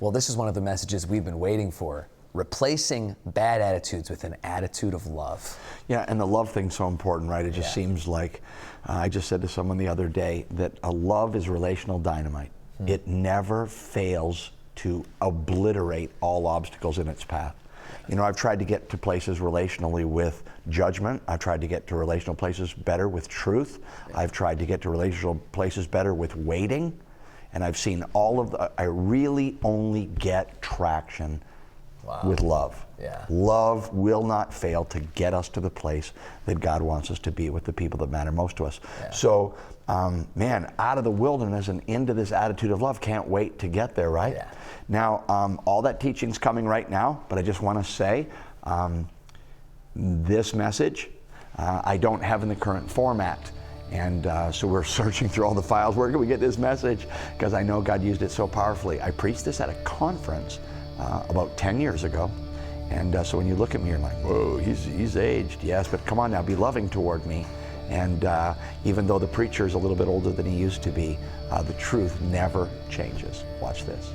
Well, this is one of the messages we've been waiting for. Replacing bad attitudes with an attitude of love. Yeah, and the love thing's so important, right? It just seems like, I just said to someone the other day that a love is relational dynamite. It never fails to obliterate all obstacles in its path. You know, I've tried to get to places relationally with judgment. I've tried to get to relational places better with truth. I've tried to get to relational places better with waiting. And I've seen all of the, I really only get traction with love. Love will not fail to get us to the place that God wants us to be with the people that matter most to us. So, man, out of the wilderness and into this attitude of love, can't wait to get there, right? Now, all that teaching's coming right now, but I just want to say, this message, I don't have in the current format. And so we're searching through all the files. Where can we get this message? Because I know God used it so powerfully. I preached this at a conference about 10 years ago. And so when you look at me, you're like, whoa, he's aged. Yes, but come on now, be loving toward me. And even though the preacher is a little bit older than he used to be, the truth never changes. Watch this.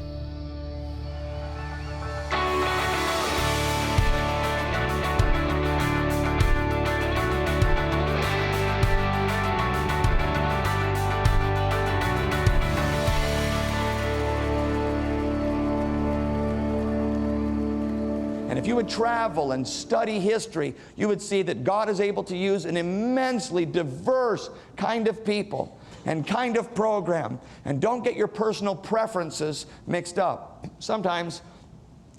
And if you would travel and study history, you would see that God is able to use an immensely diverse kind of people and kind of program. And don't get your personal preferences mixed up. Sometimes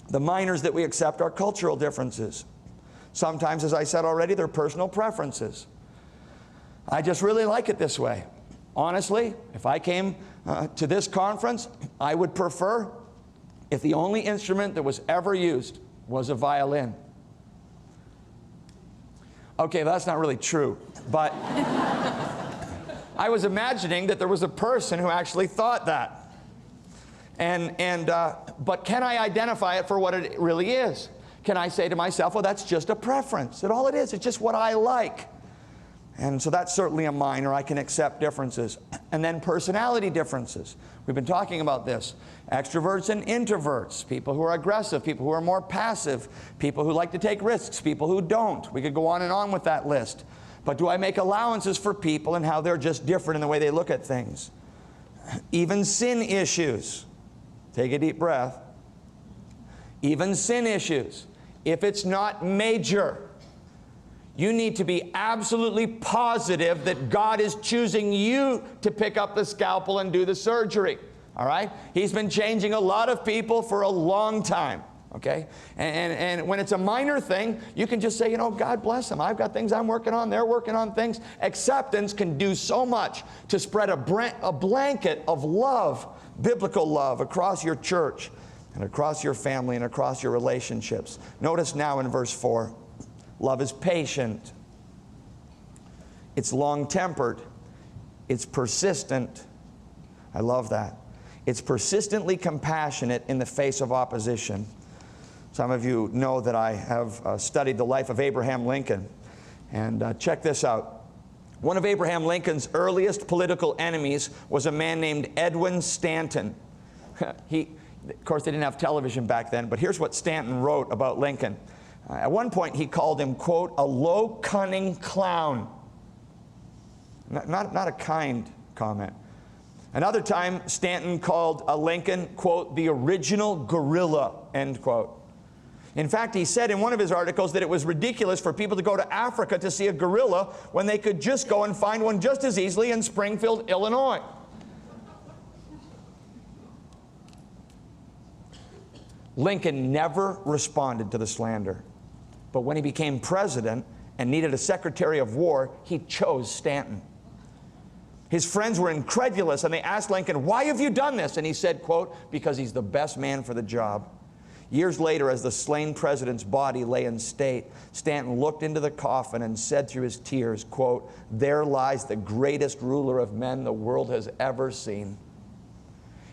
the minors that we accept are cultural differences. Sometimes, as I said already, they're personal preferences. I just really like it this way. Honestly, if I came to this conference, I would prefer if the only instrument that was ever used was a violin. Okay, that's not really true, but I was imagining that there was a person who actually thought that. But can I identify it for what it really is? Can I say to myself, well, that's just a preference, that all it is, it's just what I like. And so that's certainly a minor. I can accept differences. And then personality differences. We've been talking about this. Extroverts and introverts, people who are aggressive, people who are more passive, people who like to take risks, people who don't. We could go on and on with that list. But do I make allowances for people and how they're just different in the way they look at things? Even sin issues. Take a deep breath. Even sin issues. If it's not major, you need to be absolutely positive that God is choosing you to pick up the scalpel and do the surgery. All right? He's been changing a lot of people for a long time. Okay? And when it's a minor thing, you can just say, you know, God bless them. I've got things I'm working on. They're working on things. Acceptance can do so much to spread a blanket of love, biblical love, across your church and across your family and across your relationships. Notice now in verse 4. Love is patient. It's long-tempered. It's persistent. I love that. It's persistently compassionate in the face of opposition. Some of you know that I have studied the life of Abraham Lincoln. And check this out. One of Abraham Lincoln's earliest political enemies was a man named Edwin Stanton. Of course, they didn't have television back then, but here's what Stanton wrote about Lincoln. At one point, he called him, quote, a low, cunning clown. Not a kind comment. Another time, Stanton called Lincoln, quote, the original gorilla, end quote. In fact, he said in one of his articles that it was ridiculous for people to go to Africa to see a gorilla when they could just go and find one just as easily in Springfield, Illinois. Lincoln never responded to the slander. But when he became president and needed a secretary of war, he chose Stanton. His friends were incredulous, and they asked Lincoln, why have you done this? And he said, quote, because he's the best man for the job. Years later, as the slain president's body lay in state, Stanton looked into the coffin and said through his tears, quote, there lies the greatest ruler of men the world has ever seen.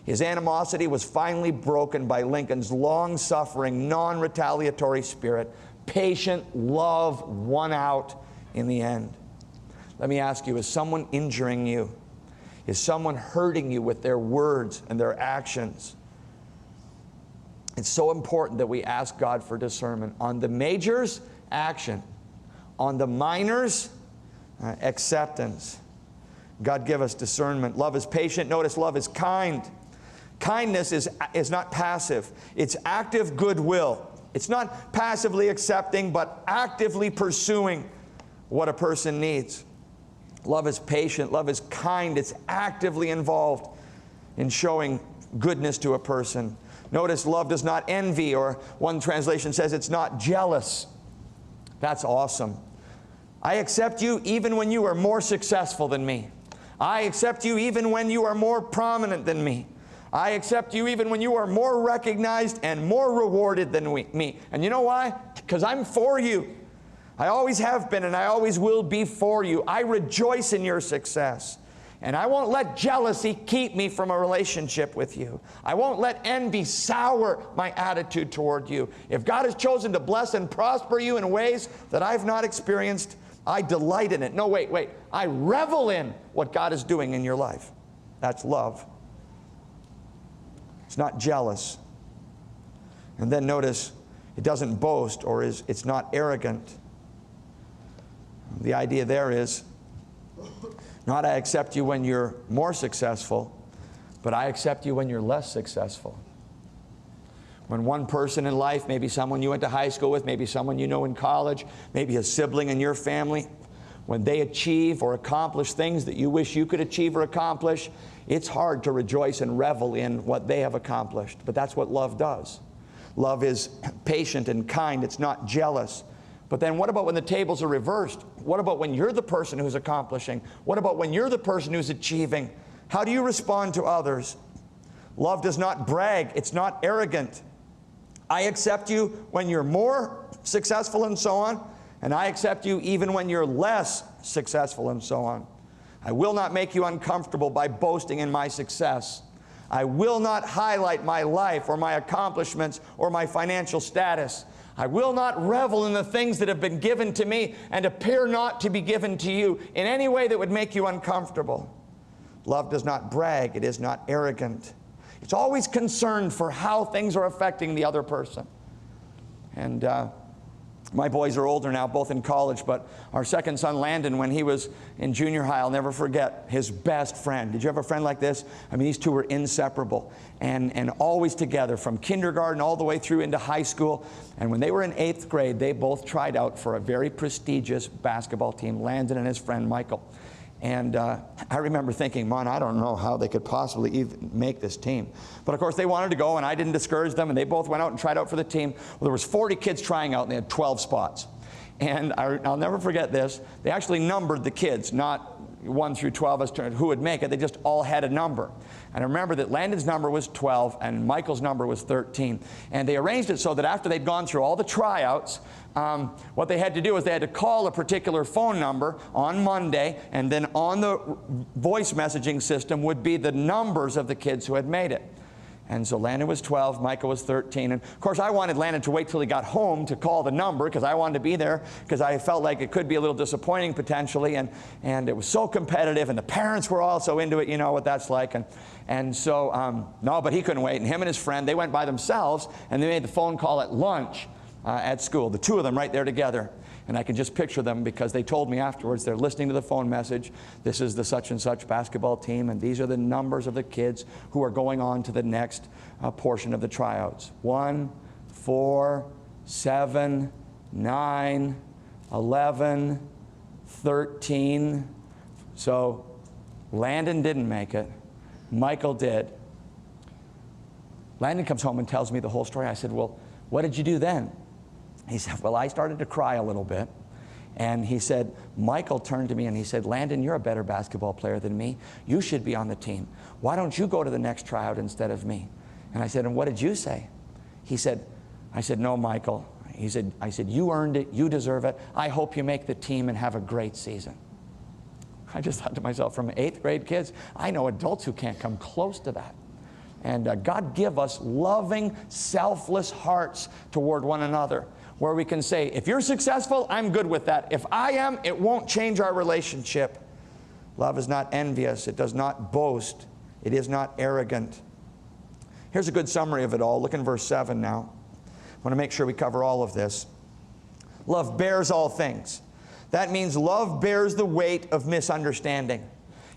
His animosity was finally broken by Lincoln's long-suffering, non-retaliatory spirit. Patient love won out in the end. Let me ask you, is someone injuring you? Is someone hurting you with their words and their actions? It's so important that we ask God for discernment. On the majors, action. On the minors, acceptance. God give us discernment. Love is patient. Notice love is kind. Kindness is not passive. It's active goodwill. It's not passively accepting, but actively pursuing what a person needs. Love is patient. Love is kind. It's actively involved in showing goodness to a person. Notice love does not envy, or one translation says it's not jealous. That's awesome. I accept you even when you are more successful than me. I accept you even when you are more prominent than me. I accept you even when you are more recognized and more rewarded than me. And you know why? Because I'm for you. I always have been and I always will be for you. I rejoice in your success. And I won't let jealousy keep me from a relationship with you. I won't let envy sour my attitude toward you. If God has chosen to bless and prosper you in ways that I've not experienced, I delight in it. No, wait. I revel in what God is doing in your life. That's love. It's not jealous. And then notice, it doesn't boast, or it's not arrogant. The idea there is, not I accept you when you're more successful, but I accept you when you're less successful. When one person in life, maybe someone you went to high school with, maybe someone you know in college, maybe a sibling in your family, when they achieve or accomplish things that you wish you could achieve or accomplish, it's hard to rejoice and revel in what they have accomplished. But that's what love does. Love is patient and kind. It's not jealous. But then what about when the tables are reversed? What about when you're the person who's accomplishing? What about when you're the person who's achieving? How do you respond to others? Love does not brag. It's not arrogant. I accept you when you're more successful and so on, and I accept you even when you're less successful and so on. I will not make you uncomfortable by boasting in my success. I will not highlight my life or my accomplishments or my financial status. I will not revel in the things that have been given to me and appear not to be given to you in any way that would make you uncomfortable. Love does not brag. It is not arrogant. It's always concerned for how things are affecting the other person. And my boys are older now, both in college, but our second son, Landon, when he was in junior high, I'll never forget his best friend. Did you have a friend like this? I mean, these two were inseparable and always together from kindergarten all the way through into high school. And when they were in 8th grade, they both tried out for a very prestigious basketball team, Landon and his friend Michael. And I remember thinking, man, I don't know how they could possibly even make this team. But of course, they wanted to go, and I didn't discourage them, and they both went out and tried out for the team. Well, there was 40 kids trying out, and they had 12 spots. And I'll never forget this. They actually numbered the kids, not 1 through 12 as to who would make it. They just all had a number. And I remember that Landon's number was 12, and Michael's number was 13. And they arranged it so that after they'd gone through all the tryouts, what they had to do is they had to call a particular phone number on Monday, and then on the voice messaging system would be the numbers of the kids who had made it. And so Landon was 12, Michael was 13. And of course, I wanted Landon to wait till he got home to call the number because I wanted to be there because I felt like it could be a little disappointing potentially. And it was so competitive, and the parents were also into it. You know what that's like. And so, no, but he couldn't wait. And him and his friend, they went by themselves, and they made the phone call at lunch at school. The two of them right there together. And I can just picture them because they told me afterwards they're listening to the phone message. This is the such and such basketball team, and these are the numbers of the kids who are going on to the next portion of the tryouts. 1, 4, 7, 9, 11, 13. So Landon didn't make it. Michael did. Landon comes home and tells me the whole story. I said, well, what did you do then? He said, well, I started to cry a little bit. And he said, Michael turned to me and he said, Landon, you're a better basketball player than me. You should be on the team. Why don't you go to the next tryout instead of me? And I said, and what did you say? He said, I said, no, Michael. I said, you earned it. You deserve it. I hope you make the team and have a great season. I just thought to myself, from 8th grade kids, I know adults who can't come close to that. And God give us loving, selfless hearts toward one another, where we can say, if you're successful, I'm good with that. If I am, it won't change our relationship. Love is not envious. It does not boast. It is not arrogant. Here's a good summary of it all. Look in verse 7 now. I want to make sure we cover all of this. Love bears all things. That means love bears the weight of misunderstanding.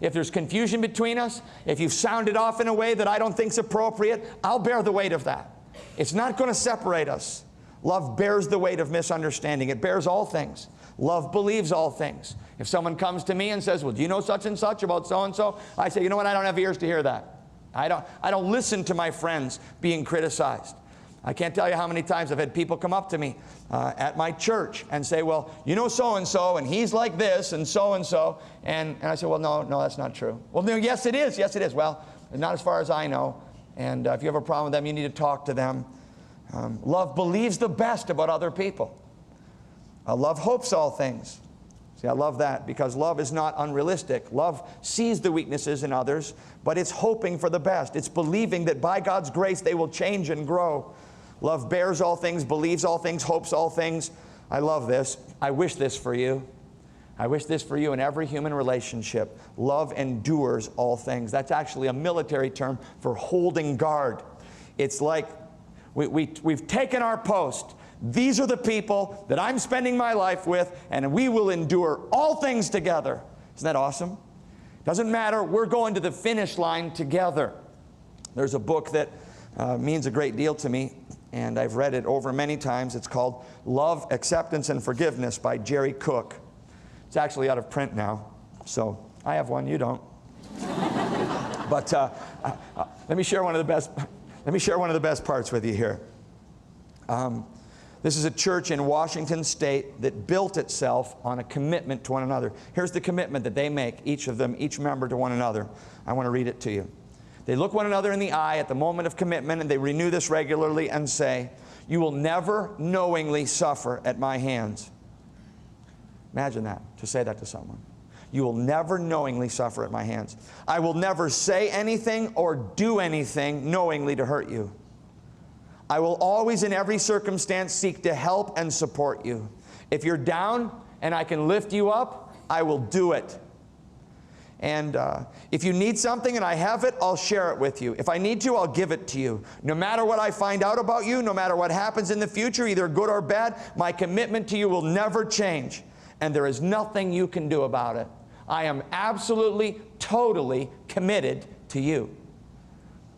If there's confusion between us, if you've sounded off in a way that I don't think is appropriate, I'll bear the weight of that. It's not going to separate us. Love bears the weight of misunderstanding. It bears all things. Love believes all things. If someone comes to me and says, well, do you know such and such about so-and-so? I say, you know what, I don't have ears to hear that. I don't listen to my friends being criticized. I can't tell you how many times I've had people come up to me at my church and say, well, you know so-and-so, and he's like this, and so-and-so. And I say, well, no, that's not true. Well, no, yes, it is. Yes, it is. Well, not as far as I know. And if you have a problem with them, you need to talk to them. Love believes the best about other people. Love hopes all things. See, I love that because love is not unrealistic. Love sees the weaknesses in others, but it's hoping for the best. It's believing that by God's grace they will change and grow. Love bears all things, believes all things, hopes all things. I love this. I wish this for you. I wish this for you in every human relationship. Love endures all things. That's actually a military term for holding guard. It's like we've taken our post. These are the people that I'm spending my life with, and we will endure all things together. Isn't that awesome? Doesn't matter. We're going to the finish line together. There's a book that means a great deal to me, and I've read it over many times. It's called Love, Acceptance, and Forgiveness by Jerry Cook. It's actually out of print now, so I have one, you don't. But let me share one of the best parts with you here. This is a church in Washington State that built itself on a commitment to one another. Here's the commitment that they make, each of them, each member to one another. I want to read it to you. They look one another in the eye at the moment of commitment, and they renew this regularly and say, you will never knowingly suffer at my hands. Imagine that, to say that to someone. You will never knowingly suffer at my hands. I will never say anything or do anything knowingly to hurt you. I will always in every circumstance seek to help and support you. If you're down and I can lift you up, I will do it. And if you need something and I have it, I'll share it with you. If I need to, I'll give it to you. No matter what I find out about you, no matter what happens in the future, either good or bad, my commitment to you will never change. And there is nothing you can do about it. I am absolutely, totally committed to you.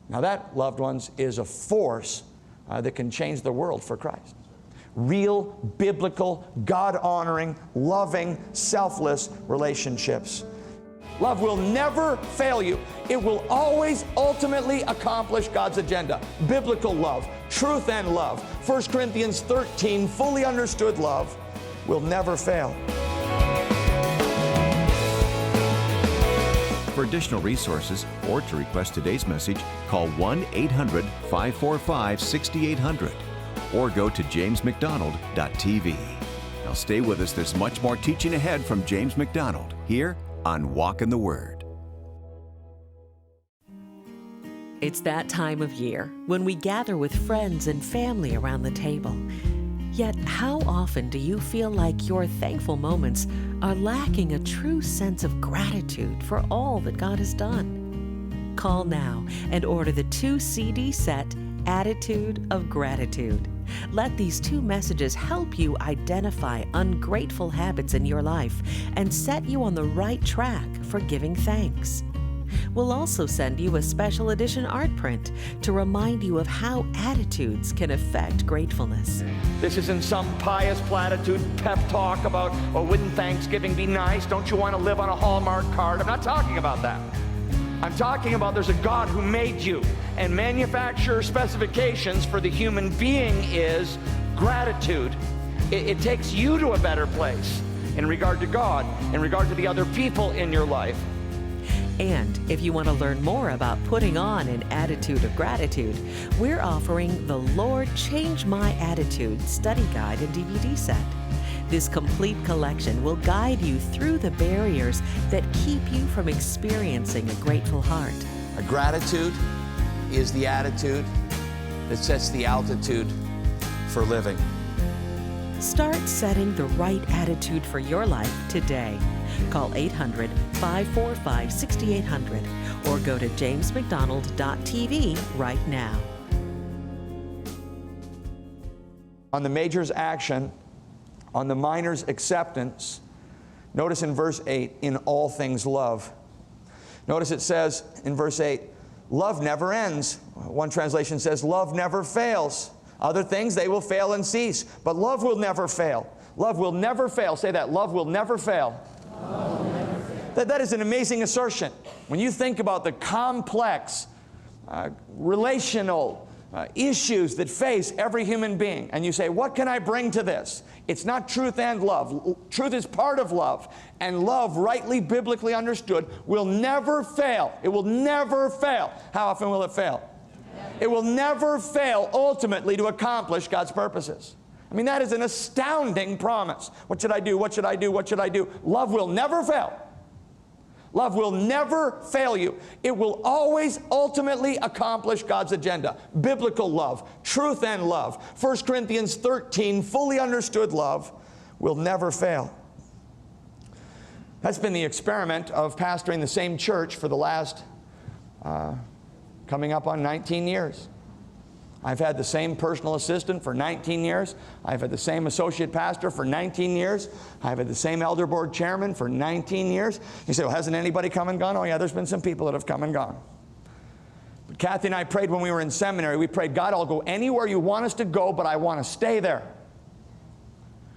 Now that, loved ones, is a force that can change the world for Christ. Real, biblical, God-honoring, loving, selfless relationships. Love will never fail you. It will always ultimately accomplish God's agenda. Biblical love, truth and love. 1 Corinthians 13, fully understood love will never fail. For additional resources or to request today's message, call 1-800-545-6800 or go to jamesmcdonald.tv. Now stay with us. There's much more teaching ahead from James MacDonald here on Walk in the Word. It's that time of year when we gather with friends and family around the table. Yet, how often do you feel like your thankful moments are lacking a true sense of gratitude for all that God has done? Call now and order the 2-CD set, Attitude of Gratitude. Let these 2 messages help you identify ungrateful habits in your life and set you on the right track for giving thanks. We'll also send you a special edition art print to remind you of how attitudes can affect gratefulness. This isn't some pious platitude pep talk about, oh, wouldn't Thanksgiving be nice? Don't you want to live on a Hallmark card? I'm not talking about that. I'm talking about there's a God who made you, and manufacturer specifications for the human being is gratitude. It takes you to a better place in regard to God, in regard to the other people in your life. And if you want to learn more about putting on an attitude of gratitude, we're offering the Lord Change My Attitude study guide and DVD set. This complete collection will guide you through the barriers that keep you from experiencing a grateful heart. A gratitude is the attitude that sets the altitude for living. Start setting the right attitude for your life today. Call 800-545-6800 or go to jamesmcdonald.tv right now. on the major's action, on the minor's acceptance. Notice in verse 8, in all things love. Notice it says in verse 8, love never ends. One translation says, love never fails. Other things, they will fail and cease, but love will never fail. Love will never fail. Say that, love will never fail. Love will never fail. That is an amazing assertion. When you think about the complex, relational issues that face every human being, and you say, what can I bring to this? It's not truth and love. Truth is part of love, and love, rightly biblically understood, will never fail. It will never fail. How often will it fail? It will never fail ultimately to accomplish God's purposes. I mean, that is an astounding promise. What should I do? What should I do? What should I do? Love will never fail. Love will never fail you. It will always ultimately accomplish God's agenda. Biblical love, truth and love. 1 Corinthians 13, fully understood love will never fail. That's been the experiment of pastoring the same church for the last coming up on 19 years. I've had the same personal assistant for 19 years. I've had the same associate pastor for 19 years. I've had the same elder board chairman for 19 years. You say, well, hasn't anybody come and gone? Oh, yeah, there's been some people that have come and gone. But Kathy and I prayed when we were in seminary. We prayed, God, I'll go anywhere you want us to go, but I want to stay there.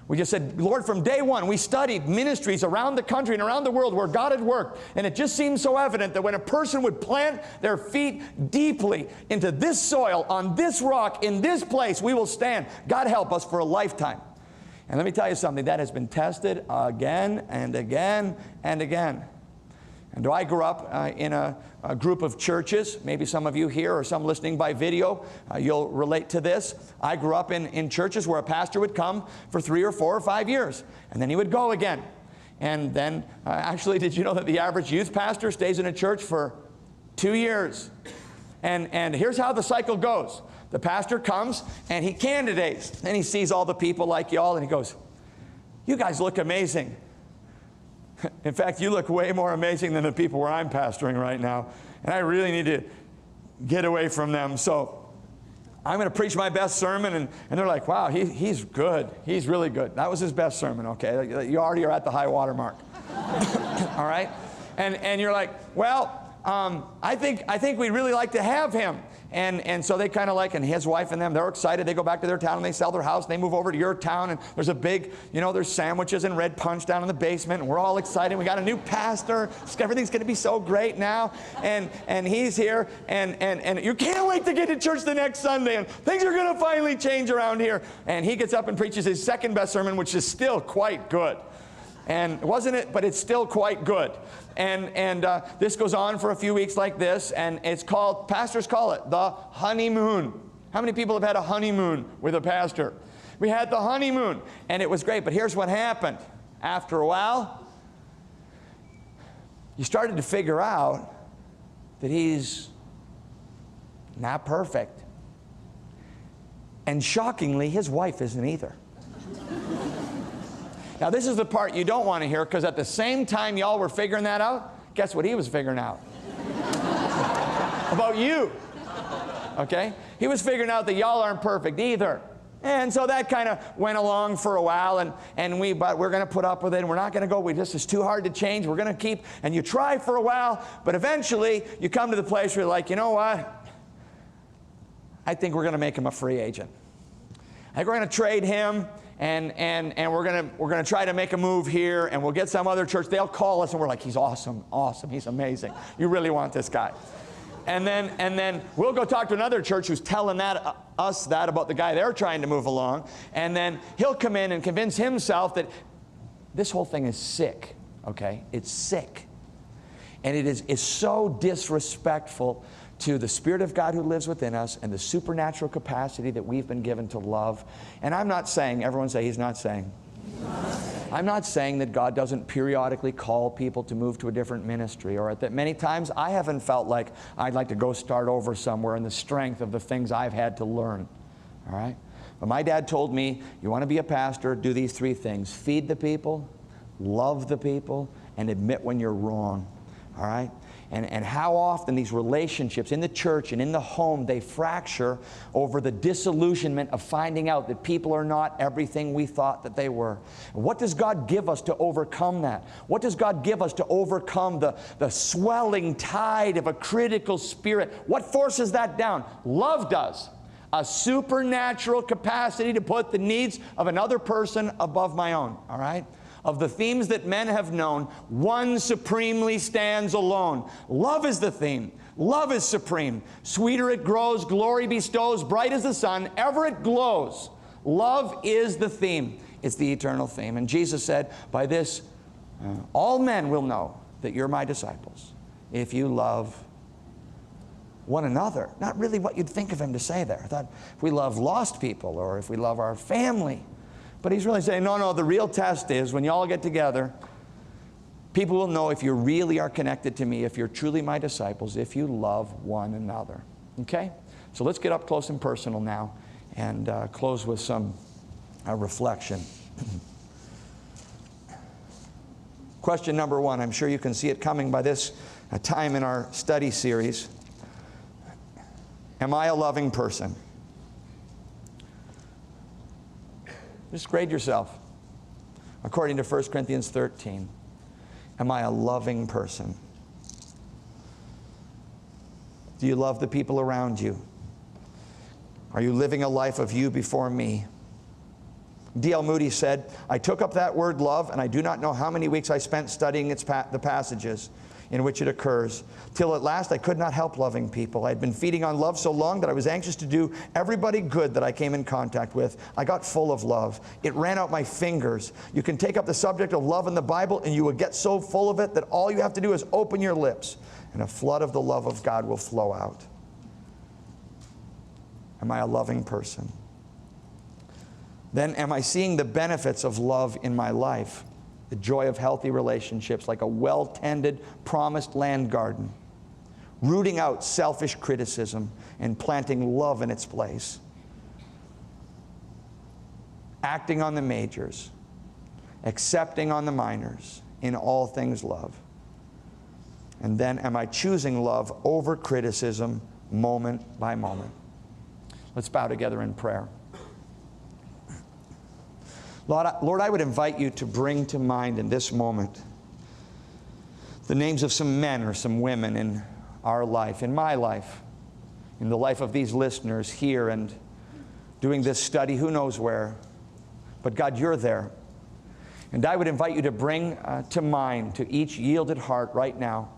We just said, Lord, from day one, we studied ministries around the country and around the world where God had worked. And it just seemed so evident that when a person would plant their feet deeply into this soil, on this rock, in this place, we will stand. God help us for a lifetime. And let me tell you something, that has been tested again and again and again. And I grew up in a group of churches. Maybe some of you here or some listening by video, you'll relate to this. I grew up in churches where a pastor would come for 3 or 4 or 5 years, and then he would go again. And then, actually, did you know that the average youth pastor stays in a church for 2 years? And here's how the cycle goes. The pastor comes, and he candidates, and he sees all the people like y'all, and he goes, you guys look amazing. In fact, you look way more amazing than the people where I'm pastoring right now. And I really need to get away from them. So I'm going to preach my best sermon. And they're like, wow, he's good. He's really good. That was his best sermon, okay? You already are at the high water mark. All right? And you're like, well, I think we'd really like to have him. And so they kind of like, and his wife and them, they're excited. They go back to their town and they sell their house. And they move over to your town, and there's a big, there's sandwiches and red punch down in the basement. And we're all excited. We got a new pastor. Everything's going to be so great now. And he's here. And you can't wait to get to church the next Sunday. And things are going to finally change around here. And he gets up and preaches his second best sermon, which is still quite good. And wasn't it? But it's still quite good. And this goes on for a few weeks like this, and it's called, pastors call it the honeymoon. How many people have had a honeymoon with a pastor? We had the honeymoon, and it was great. But here's what happened. After a while, you started to figure out that he's not perfect. And shockingly, his wife isn't either. Now, this is the part you don't want to hear, because at the same time y'all were figuring that out, guess what he was figuring out? About you. Okay? He was figuring out that y'all aren't perfect either. And so that kind of went along for a while, but we're going to put up with it, and we're not going to go, it's too hard to change, we're going to keep, and you try for a while, but eventually you come to the place where you're like, you know what? I think we're going to make him a free agent. I think we're going to trade him. And we're gonna try to make a move here, and we'll get some other church. They'll call us, and we're like, he's awesome, he's amazing. You really want this guy. And then we'll go talk to another church who's telling us that about the guy they're trying to move along. And then he'll come in and convince himself that this whole thing is sick. Okay, it's sick, and it's so disrespectful to the Spirit of God who lives within us and the supernatural capacity that we've been given to love. And I'm not saying, everyone say he's not saying. I'm not saying that God doesn't periodically call people to move to a different ministry, or that many times I haven't felt like I'd like to go start over somewhere in the strength of the things I've had to learn. All right? But my dad told me, you want to be a pastor, do these 3 things. Feed the people, love the people, and admit when you're wrong. All right? And how often these relationships in the church and in the home, they fracture over the disillusionment of finding out that people are not everything we thought that they were. What does God give us to overcome that? What does God give us to overcome the swelling tide of a critical spirit? What forces that down? Love does. A supernatural capacity to put the needs of another person above my own, all right? Of the themes that men have known, one supremely stands alone. Love is the theme. Love is supreme. Sweeter it grows, glory bestows, bright as the sun, ever it glows. Love is the theme. It's the eternal theme. And Jesus said, by this, all men will know that you're my disciples, if you love one another. Not really what you'd think of him to say there. I thought if we love lost people or if we love our family. But he's really saying, no, the real test is when you all get together, people will know if you really are connected to me, if you're truly my disciples, if you love one another. Okay? So let's get up close and personal now and close with some reflection. Question number one, I'm sure you can see it coming by this time in our study series. Am I a loving person? Just grade yourself. According to 1 Corinthians 13, am I a loving person? Do you love the people around you? Are you living a life of you before me? D.L. Moody said, I took up that word love, and I do not know how many weeks I spent studying the passages in which it occurs, till at last I could not help loving people. I had been feeding on love so long that I was anxious to do everybody good that I came in contact with. I got full of love. It ran out my fingers. You can take up the subject of love in the Bible and you will get so full of it that all you have to do is open your lips and a flood of the love of God will flow out. Am I a loving person? Then am I seeing the benefits of love in my life? The joy of healthy relationships, like a well-tended, promised land garden, rooting out selfish criticism and planting love in its place, acting on the majors, accepting on the minors, in all things love. And then am I choosing love over criticism moment by moment? Let's bow together in prayer. Lord, I would invite you to bring to mind in this moment the names of some men or some women in our life, in my life, in the life of these listeners here and doing this study, who knows where. But God, you're there. And I would invite you to bring to mind, to each yielded heart right now,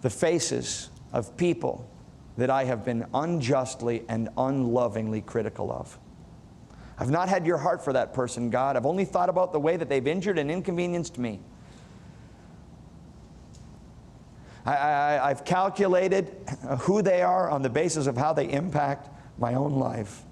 the faces of people that I have been unjustly and unlovingly critical of. I've not had your heart for that person, God. I've only thought about the way that they've injured and inconvenienced me. I've calculated who they are on the basis of how they impact my own life.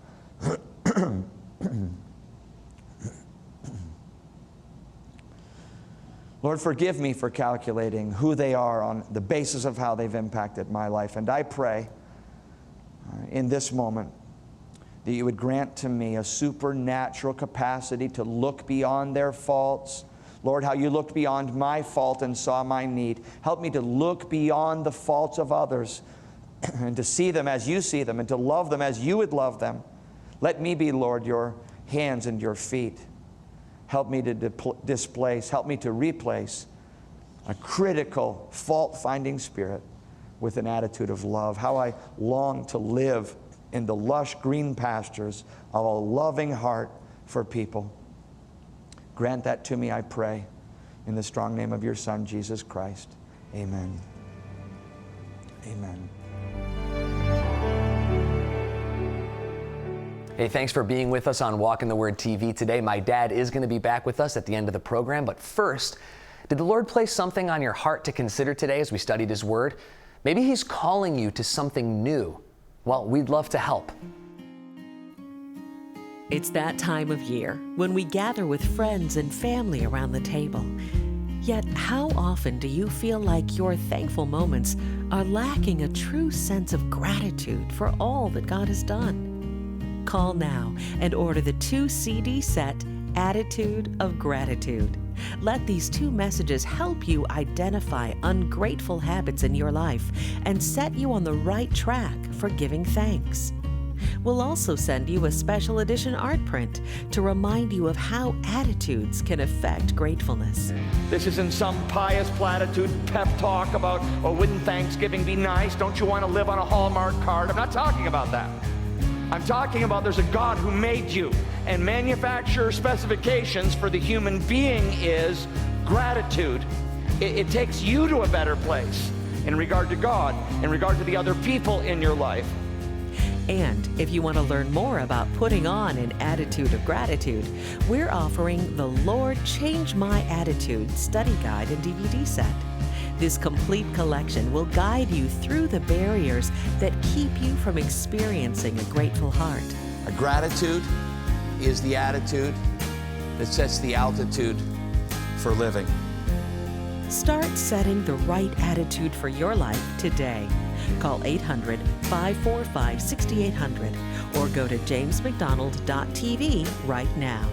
Lord, forgive me for calculating who they are on the basis of how they've impacted my life. And I pray in this moment that you would grant to me a supernatural capacity to look beyond their faults. Lord, how you looked beyond my fault and saw my need. Help me to look beyond the faults of others and to see them as you see them and to love them as you would love them. Let me be, Lord, your hands and your feet. Help me to displace, help me to replace a critical, fault-finding spirit with an attitude of love. How I long to live in the lush green pastures of a loving heart for people. Grant that to me, I pray, in the strong name of your Son, Jesus Christ. Amen. Amen. Hey, thanks for being with us on Walk in the Word TV today. My dad is going to be back with us at the end of the program, but first, did the Lord place something on your heart to consider today as we studied His Word? Maybe He's calling you to something new. Well, we'd love to help. It's that time of year when we gather with friends and family around the table. Yet, how often do you feel like your thankful moments are lacking a true sense of gratitude for all that God has done? Call now and order the 2-CD set, Attitude of Gratitude. Let these two messages help you identify ungrateful habits in your life and set you on the right track for giving thanks. We'll also send you a special edition art print to remind you of how attitudes can affect gratefulness. This isn't some pious platitude pep talk about, oh, wouldn't Thanksgiving be nice? Don't you want to live on a Hallmark card? I'm not talking about that. I'm talking about there's a God who made you, and manufacturer specifications for the human being is gratitude. It takes you to a better place in regard to God, in regard to the other people in your life. And if you want to learn more about putting on an attitude of gratitude, we're offering the Lord Change My Attitude study guide and DVD set. This complete collection will guide you through the barriers that keep you from experiencing a grateful heart. A gratitude is the attitude that sets the altitude for living. Start setting the right attitude for your life today. Call 800-545-6800 or go to jamesmcdonald.tv right now.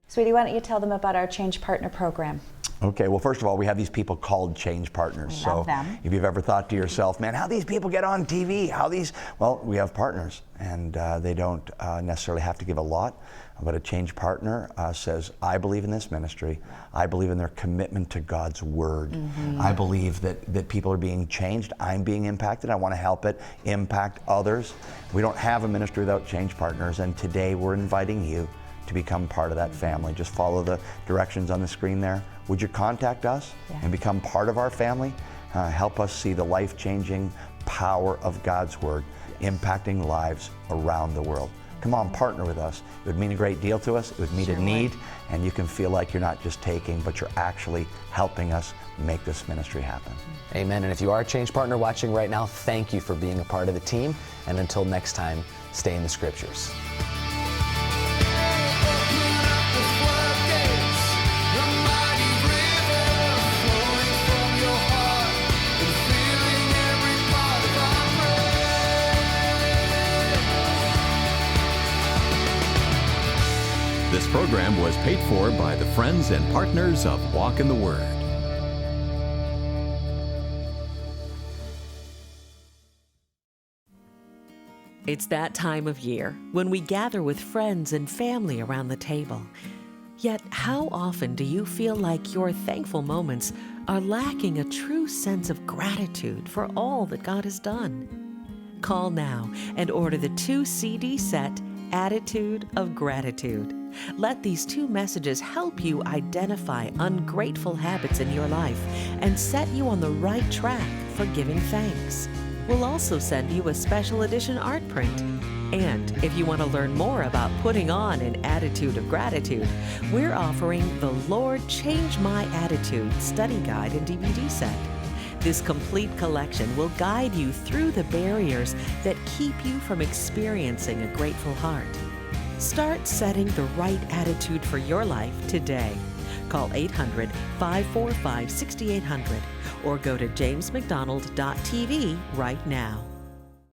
Sweetie, why don't you tell them about our Change Partner program? Okay, well, first of all, we have these people called Change Partners. We love them. If you've ever thought to yourself, man, how these people get on TV? Well, we have partners, and they don't necessarily have to give a lot, but a Change Partner says, I believe in this ministry. I believe in their commitment to God's Word. I believe that people are being changed. I'm being impacted. I want to help it impact others. We don't have a ministry without Change Partners, and today we're inviting you to become part of that family. Just follow the directions on the screen there. Would you contact us and become part of our family? Help us see the life-changing power of God's Word impacting lives around the world. Come on, partner with us. It would mean a great deal to us. It would meet a need, and you can feel like you're not just taking, but you're actually helping us make this ministry happen. Amen. And if you are a Change Partner watching right now, thank you for being a part of the team. And until next time, stay in the Scriptures. This program was paid for by the friends and partners of Walk in the Word. It's that time of year when we gather with friends and family around the table. Yet, how often do you feel like your thankful moments are lacking a true sense of gratitude for all that God has done? Call now and order the 2-CD set, Attitude of Gratitude. Let these two messages help you identify ungrateful habits in your life and set you on the right track for giving thanks. We'll also send you a special edition art print. And if you want to learn more about putting on an attitude of gratitude, we're offering the Lord Change My Attitude study guide and DVD set. This complete collection will guide you through the barriers that keep you from experiencing a grateful heart. Start setting the right attitude for your life today. Call 800-545-6800 or go to jamesmcdonald.tv right now.